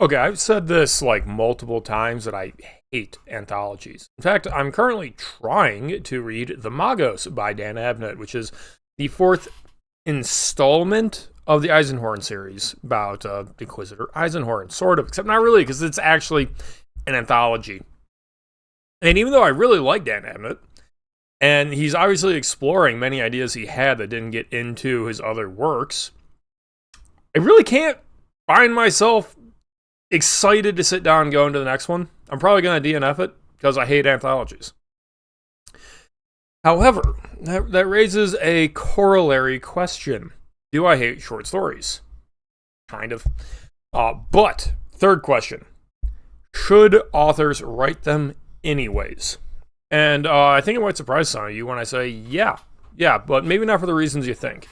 Okay, I've said this like multiple times that I hate anthologies. In fact, I'm currently trying to read The Magos by Dan Abnett, which is the fourth installment of the Eisenhorn series about Inquisitor Eisenhorn, sort of, except not really, because it's actually an anthology. And even though I really like Dan Abnett, and he's obviously exploring many ideas he had that didn't get into his other works, I really can't find myself excited to sit down and go into the next one. I'm probably going to DNF it because I hate anthologies. However, that raises a corollary question. Do I hate short stories? Kind of. But, third question. Should authors write them anyways? And I think it might surprise some of you when I say, yeah, but maybe not for the reasons you think.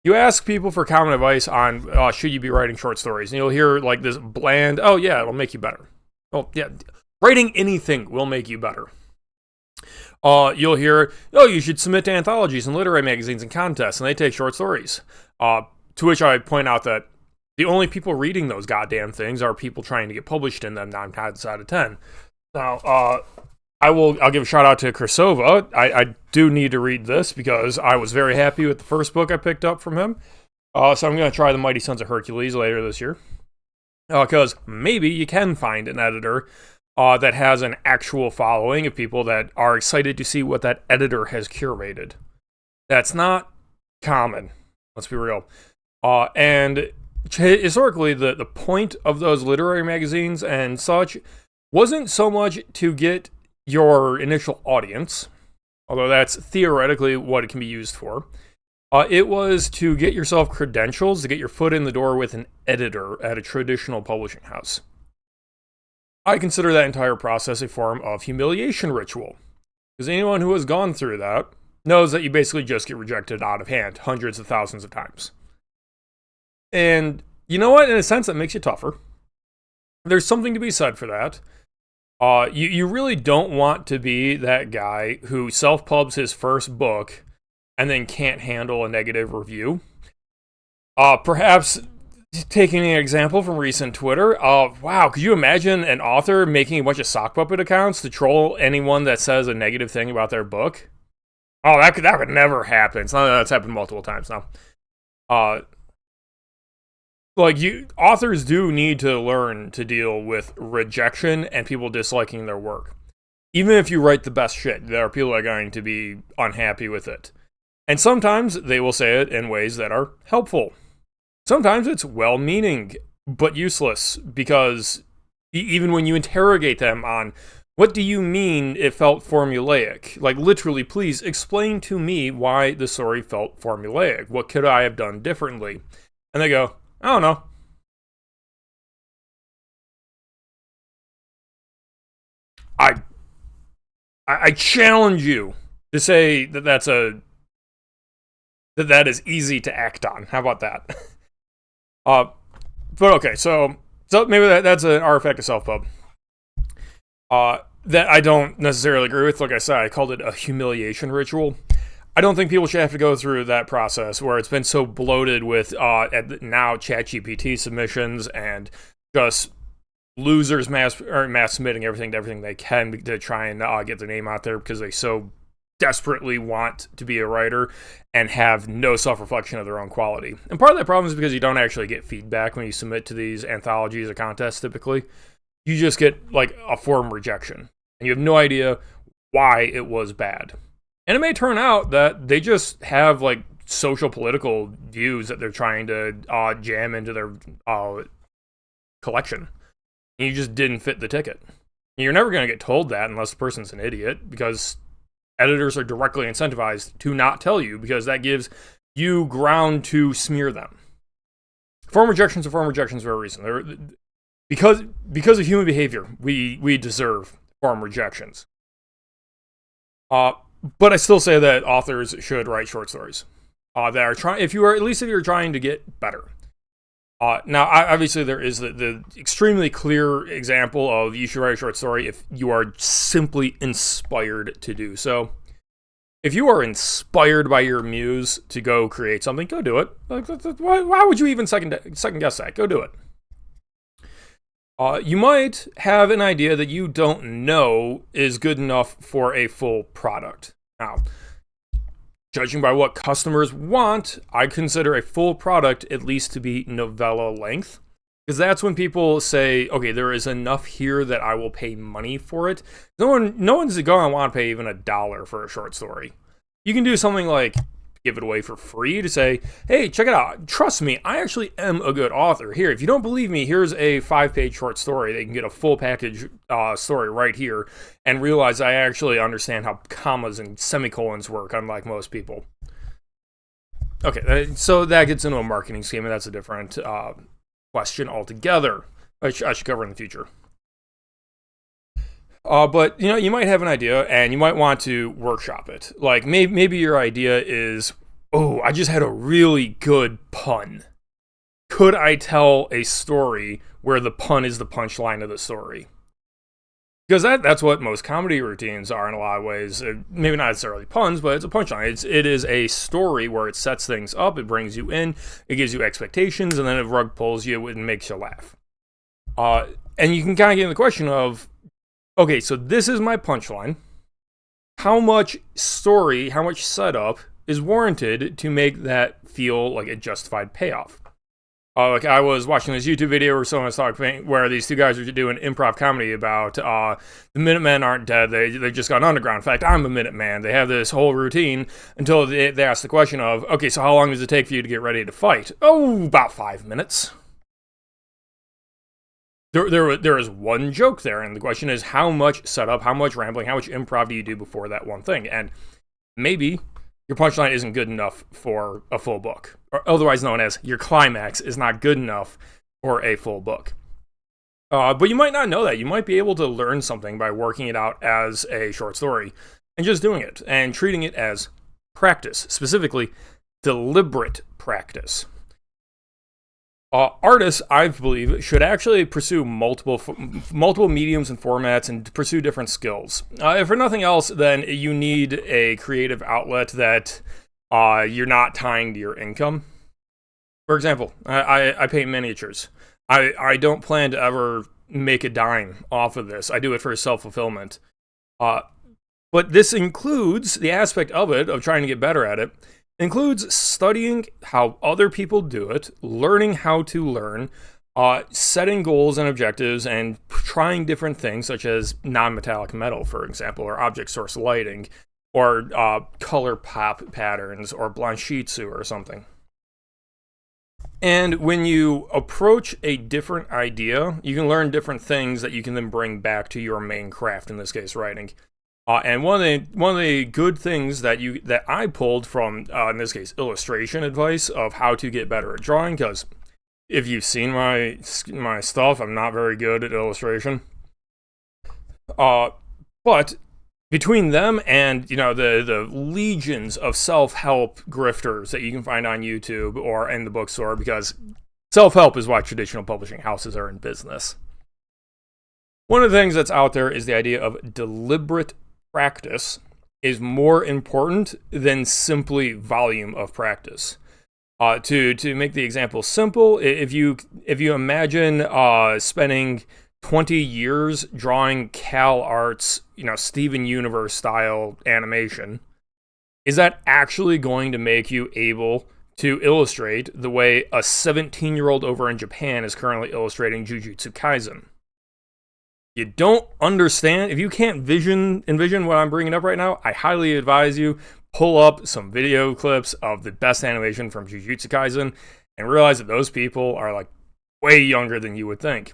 You ask people for common advice on should you be writing short stories, and you'll hear like this bland, oh yeah, it'll make you better. Well, yeah, writing anything will make you better. You'll hear, oh, you should submit to anthologies and literary magazines and contests, and they take short stories. To which I point out that the only people reading those goddamn things are people trying to get published in them 9 times out of 10. Now, I'll give a shout out to Krasova. I do need to read this because I was very happy with the first book I picked up from him. So I'm going to try The Mighty Sons of Hercules later this year. Because maybe you can find an editor that has an actual following of people that are excited to see what that editor has curated. That's not common. Let's be real. And historically, the point of those literary magazines and such wasn't so much to get your initial audience, although that's theoretically what it can be used for. It was to get yourself credentials, to get your foot in the door with an editor at a traditional publishing house. I consider that entire process a form of humiliation ritual, because anyone who has gone through that knows that you basically just get rejected out of hand hundreds of thousands of times. And you know what? In a sense, that makes you tougher. There's something to be said for that. You really don't want to be that guy who self-pubs his first book and then can't handle a negative review. Perhaps taking an example from recent Twitter, wow, could you imagine an author making a bunch of sock puppet accounts to troll anyone that says a negative thing about their book? Oh, that could never happen. It's not that's happened multiple times now. Authors do need to learn to deal with rejection and people disliking their work. Even if you write the best shit, there are people that are going to be unhappy with it. And sometimes they will say it in ways that are helpful. Sometimes it's well-meaning, but useless, because even when you interrogate them on, what do you mean it felt formulaic? Like, literally, please explain to me why the story felt formulaic. What could I have done differently? And they go, I don't know. I challenge you to say that that is easy to act on. How about that? But okay, so maybe that's an artifact of self-pub. That I don't necessarily agree with. Like I said, I called it a humiliation ritual. I don't think people should have to go through that process where it's been so bloated with now ChatGPT submissions and just losers mass submitting everything they can to try and get their name out there because they so desperately want to be a writer and have no self-reflection of their own quality. And part of that problem is because you don't actually get feedback when you submit to these anthologies or contests typically. You just get like a form rejection. And you have no idea why it was bad. And it may turn out that they just have like social political views that they're trying to jam into their collection. And you just didn't fit the ticket. And you're never going to get told that unless the person's an idiot, because editors are directly incentivized to not tell you, because that gives you ground to smear them. Form rejections are form rejections for a reason. Because of human behavior, we deserve form rejections. But I still say that authors should write short stories that are trying. If you're trying to get better. Now, obviously, there is the extremely clear example of you should write a short story if you are simply inspired to do so. If you are inspired by your muse to go create something, go do it. Like, why would you even second guess that? Go do it. You might have an idea that you don't know is good enough for a full product. Now, judging by what customers want, I consider a full product at least to be novella length. Because that's when people say, okay, there is enough here that I will pay money for it. No one's going to want to pay even $1 for a short story. You can do something like give it away for free to say, hey, check it out. Trust me, I actually am a good author. Here, if you don't believe me, here's a 5-page short story. They can get a full package story right here and realize I actually understand how commas and semicolons work, unlike most people. Okay, so that gets into a marketing scheme, and that's a different question altogether. I should cover in the future. But you might have an idea and you might want to workshop it. Like maybe your idea is, oh, I just had a really good pun. Could I tell a story where the pun is the punchline of the story? Because that's what most comedy routines are in a lot of ways. Maybe not necessarily puns, but it's a punchline. It is a story where it sets things up, it brings you in, it gives you expectations, and then it rug pulls you and makes you laugh. And you can kind of get in the question of, okay, so this is my punchline. How much story, how much setup is warranted to make that feel like a justified payoff? Like I was watching this YouTube video where someone was talking where these two guys are doing improv comedy about the Minutemen aren't dead, they just got underground. In fact, I'm a Minuteman. They have this whole routine until they ask the question of, okay, so how long does it take for you to get ready to fight? Oh, about 5 minutes. There is one joke there, and the question is how much setup, how much rambling, how much improv do you do before that one thing? And maybe your punchline isn't good enough for a full book, or otherwise known as your climax is not good enough for a full book. But you might not know that. You might be able to learn something by working it out as a short story and just doing it and treating it as practice, specifically deliberate practice. Artists, I believe, should actually pursue multiple mediums and formats and pursue different skills. If for nothing else, then you need a creative outlet that you're not tying to your income. For example, I paint miniatures. I don't plan to ever make a dime off of this. I do it for self-fulfillment. But this includes the aspect of it, of trying to get better at it, includes studying how other people do it, learning how to learn, setting goals and objectives, and trying different things such as non-metallic metal, for example, or object source lighting, or color pop patterns, or blanchitsu or something. And when you approach a different idea, you can learn different things that you can then bring back to your main craft, in this case, writing. And one of the good things that I pulled from, in this case, illustration advice of how to get better at drawing, because if you've seen my stuff, I'm not very good at illustration. But between them and the legions of self-help grifters that you can find on YouTube or in the bookstore, because self-help is why traditional publishing houses are in business. One of the things that's out there is the idea of deliberate practice is more important than simply volume of practice. To make the example simple, if you imagine spending 20 years drawing Cal Arts, Steven Universe style animation, is that actually going to make you able to illustrate the way a 17-year-old over in Japan is currently illustrating Jujutsu Kaisen? You don't understand, if you can't envision what I'm bringing up right now, I highly advise you pull up some video clips of the best animation from Jujutsu Kaisen and realize that those people are like way younger than you would think.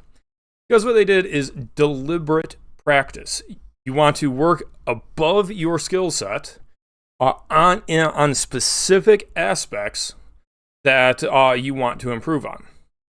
Because what they did is deliberate practice. You want to work above your skill set on specific aspects that you want to improve on.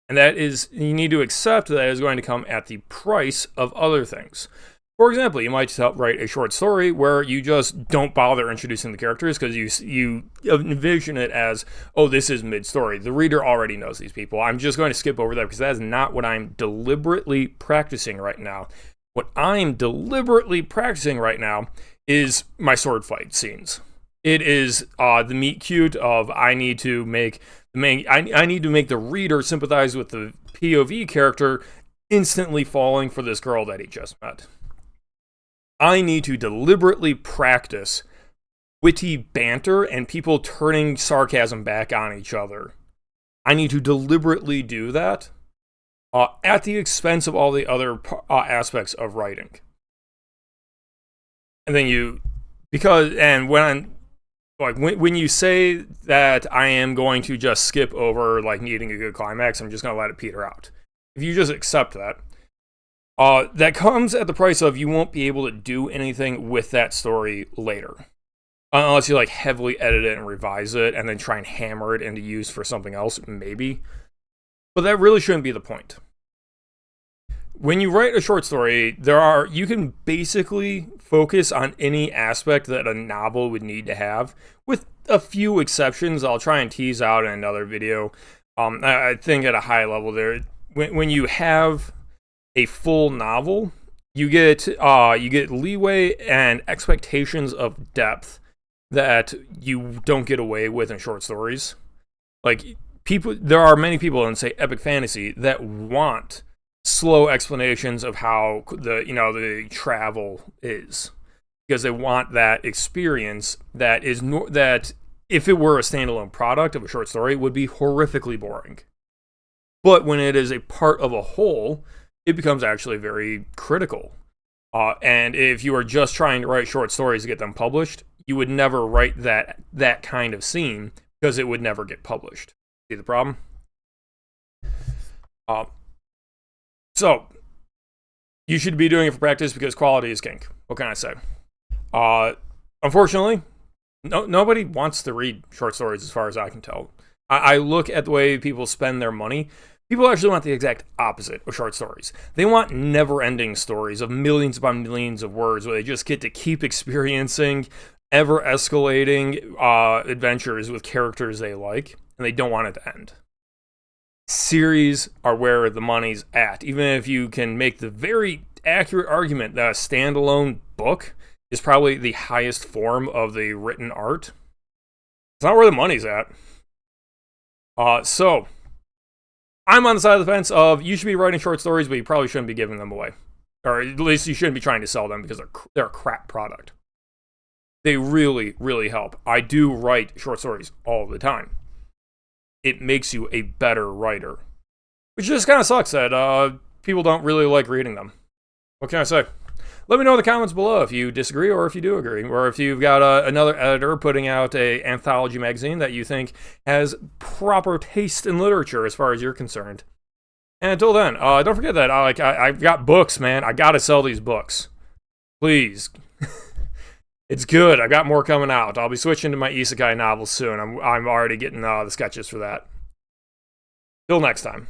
And that is, you need to accept that is going to come at the price of other things. For example, you might write a short story where you just don't bother introducing the characters because you envision it as, oh, this is mid-story. The reader already knows these people. I'm just going to skip over that because that is not what I'm deliberately practicing right now. What I'm deliberately practicing right now is my sword fight scenes. It is the meet cute of I need to make the reader sympathize with the POV character instantly falling for this girl that he just met. I need to deliberately practice witty banter and people turning sarcasm back on each other. I need to deliberately do that at the expense of all the other aspects of writing. And then when you say that I am going to just skip over like needing a good climax, I'm just going to let it peter out. If you just accept that, that comes at the price of you won't be able to do anything with that story later. Unless you like heavily edit it and revise it and then try and hammer it into use for something else, maybe. But that really shouldn't be the point. When you write a short story, you can basically focus on any aspect that a novel would need to have, with a few exceptions I'll try and tease out in another video. I think at a high level there, when you have a full novel, you get leeway and expectations of depth that you don't get away with in short stories. Like there are many people in say epic fantasy that want slow explanations of how the travel is, because they want that experience that if it were a standalone product of a short story would be horrifically boring. But when it is a part of a whole, it becomes actually very critical. And if you are just trying to write short stories to get them published, you would never write that kind of scene because it would never get published. See the problem? So, you should be doing it for practice because quality is king. What can I say? Unfortunately, nobody wants to read short stories as far as I can tell. I look at the way people spend their money. People actually want the exact opposite of short stories. They want never-ending stories of millions upon millions of words where they just get to keep experiencing ever-escalating adventures with characters they like, and they don't want it to end. Series are where the money's at. Even if you can make the very accurate argument that a standalone book is probably the highest form of the written art, it's not where the money's at. So, I'm on the side of the fence of you should be writing short stories, but you probably shouldn't be giving them away. Or at least you shouldn't be trying to sell them because they're a crap product. They really, really help. I do write short stories all the time. It makes you a better writer. Which just kind of sucks that people don't really like reading them. What can I say? Let me know in the comments below if you disagree or if you do agree. Or if you've got another editor putting out an anthology magazine that you think has proper taste in literature as far as you're concerned. And until then, don't forget that I've got books, man. I gotta sell these books. Please. It's good. I got more coming out. I'll be switching to my isekai novels soon. I'm already getting the sketches for that. Till next time.